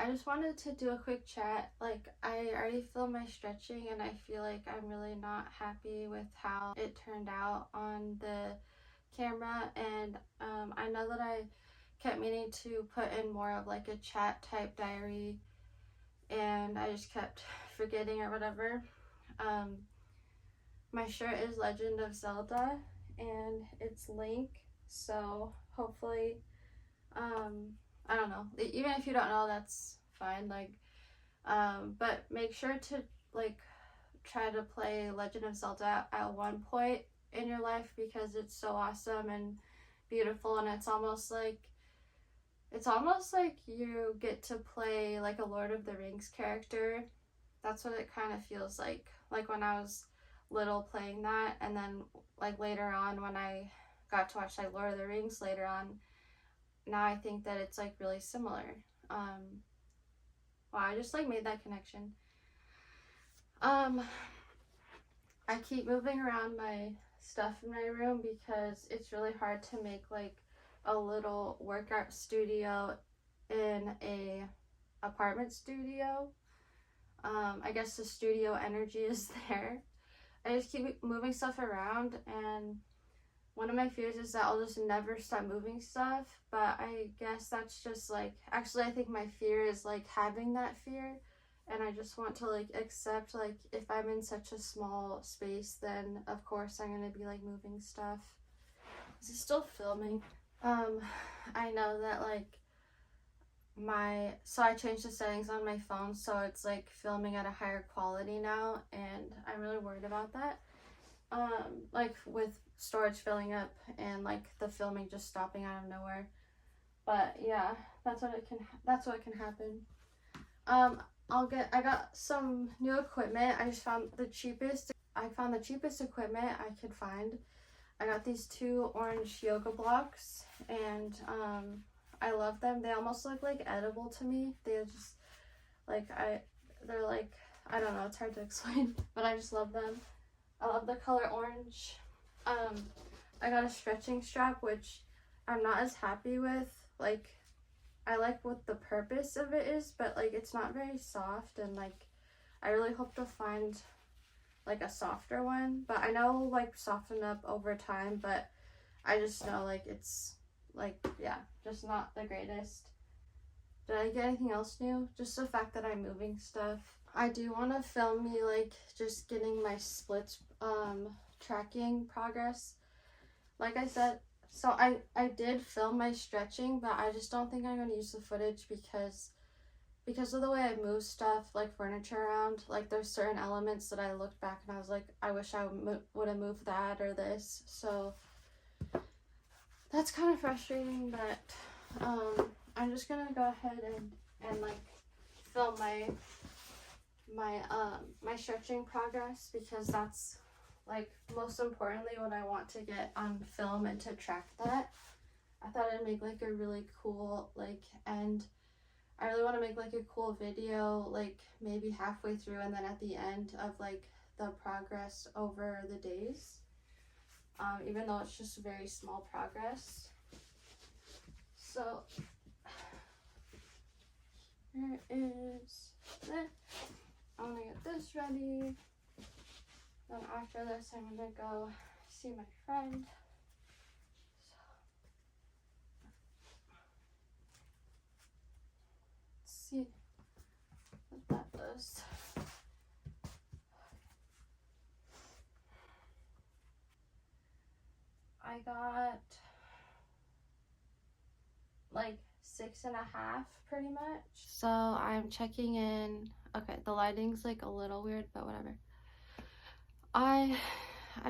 I just wanted to do a quick chat. Like, I already filmed my stretching and I feel like I'm really not happy with how it turned out on the camera. And I know that I kept meaning to put in more of like a chat type diary and I just kept forgetting or whatever. Um, my shirt is Legend of Zelda and it's Link. So hopefully, um, I don't know. Even if you don't know, that's fine. Like, but make sure to like try to play Legend of Zelda at one point in your life because it's so awesome and beautiful, and it's almost like you get to play like a Lord of the Rings character. That's what it kind of feels like when I was little playing that, and then like later on when I got to watch like Lord of the Rings later on, now I think that it's like really similar. um wow, I just like made that connection. um I keep moving around my stuff in my room because it's really hard to make like a little workout studio in a apartment studio. I guess the studio energy is there. I just keep moving stuff around, and one of my fears is that I'll just never stop moving stuff. But I guess that's just like, actually, I think my fear is like having that fear, and I just want to like accept like if I'm in such a small space, then of course I'm gonna be like moving stuff. Is it still filming? Um, I know that like I changed the settings on my phone so it's like filming at a higher quality now, and I'm really worried about that. Like with storage filling up and like the filming just stopping out of nowhere. But yeah, that's what can happen. Um, I got some new equipment. I found the cheapest equipment I could find. I got these two orange yoga blocks, and I love them. They almost look like edible to me. They're just like they're like, I don't know, it's hard to explain, but I just love them. I love the color orange. Um, I got a stretching strap, which I'm not as happy with. Like, I like what the purpose of it is, but like it's not very soft, and like I really hope to find like a softer one. But I know like soften up over time, but I just know like it's like, yeah, just not the greatest. Did I get anything else new? Just the fact that I'm moving stuff. I do want to film me like just getting my splits tracking progress. Like I said, so I did film my stretching, but I just don't think I'm going to use the footage because of the way I move stuff like furniture around. Like there's certain elements that I looked back and I was like, I wish I would have moved that or this. So that's kind of frustrating, but I'm just gonna go ahead and like film my stretching progress because that's like most importantly what I want to get on film and to track that. I thought it'd make like a really cool like end. I really want to make like a cool video like maybe halfway through and then at the end of like the progress over the days. Even though it's just very small progress. So here is this. I'm gonna get this ready. Then after this, I'm gonna go see my friend. So, let's see what that does. I got like 6.5 pretty much. So I'm checking in. Okay, the lighting's like a little weird, but whatever. I'm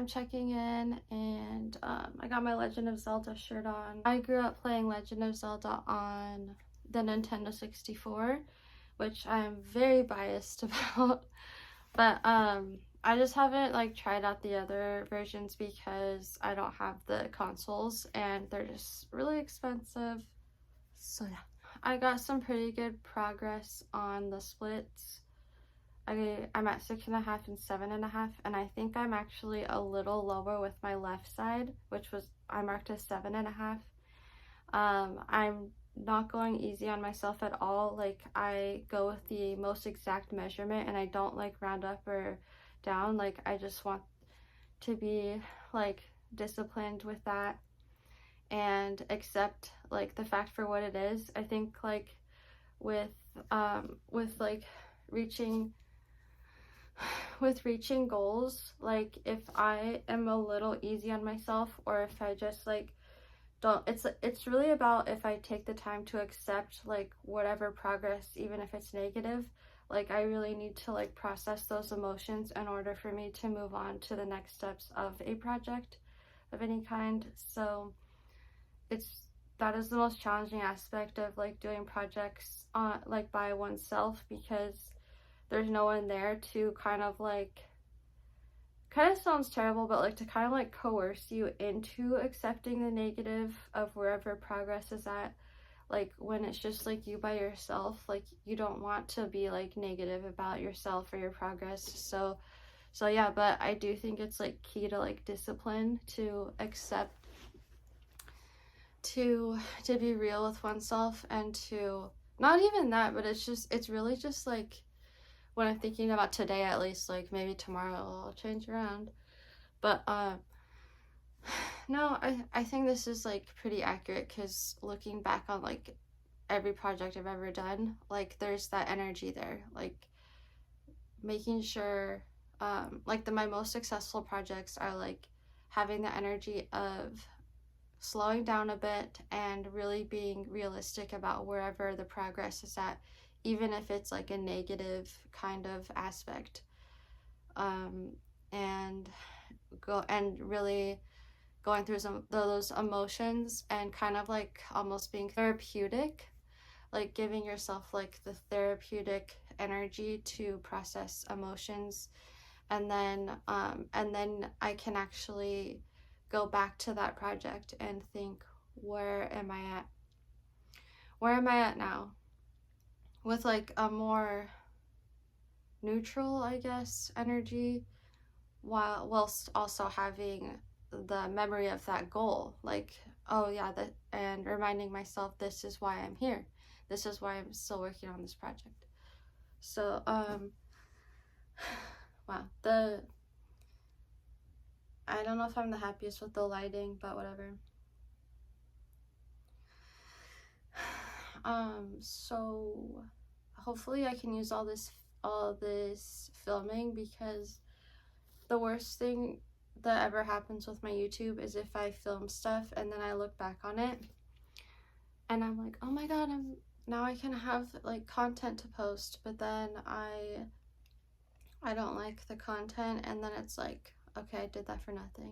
checking in, and I got my Legend of Zelda shirt on. I grew up playing Legend of Zelda on the Nintendo 64, which I'm very biased about. But I just haven't like tried out the other versions because I don't have the consoles and they're just really expensive. So yeah, I got some pretty good progress on the splits. I'm at 6.5 and 7.5, and I think I'm actually a little lower with my left side, which was I marked as 7.5. I'm not going easy on myself at all. Like, I go with the most exact measurement and I don't like round up or down. Like, I just want to be like disciplined with that and accept like the fact for what it is. I think like with like reaching goals, like if I am a little easy on myself, or if I just like don't, it's really about if I take the time to accept like whatever progress, even if it's negative. Like, I really need to like process those emotions in order for me to move on to the next steps of a project of any kind. So that is the most challenging aspect of like doing projects like by oneself, because there's no one there to kind of sounds terrible, but like to kind of like coerce you into accepting the negative of wherever progress is at. Like, when it's just like you by yourself, like you don't want to be like negative about yourself or your progress. So yeah, but I do think it's like key to like discipline, to accept, to be real with oneself, and to not even that, but it's really just like, when I'm thinking about today, at least, like maybe tomorrow I'll change around, but no, I think this is like pretty accurate, because looking back on like every project I've ever done, like there's that energy there, like making sure like my most successful projects are like having the energy of slowing down a bit and really being realistic about wherever the progress is at, even if it's like a negative kind of aspect, and really going through some those emotions, and kind of like almost being therapeutic, like giving yourself like the therapeutic energy to process emotions, and then I can actually go back to that project and think, where am I at now, with like a more neutral, I guess, energy, whilst also having the memory of that goal, like, oh yeah, that, and reminding myself, this is why I'm here, this is why I'm still working on this project. So wow, I don't know if I'm the happiest with the lighting, but whatever. So hopefully I can use all this filming, because the worst thing that ever happens with my YouTube is if I film stuff and then I look back on it and I'm like, oh my god, now I can have like content to post, but then I don't like the content, and then it's like, okay, I did that for nothing.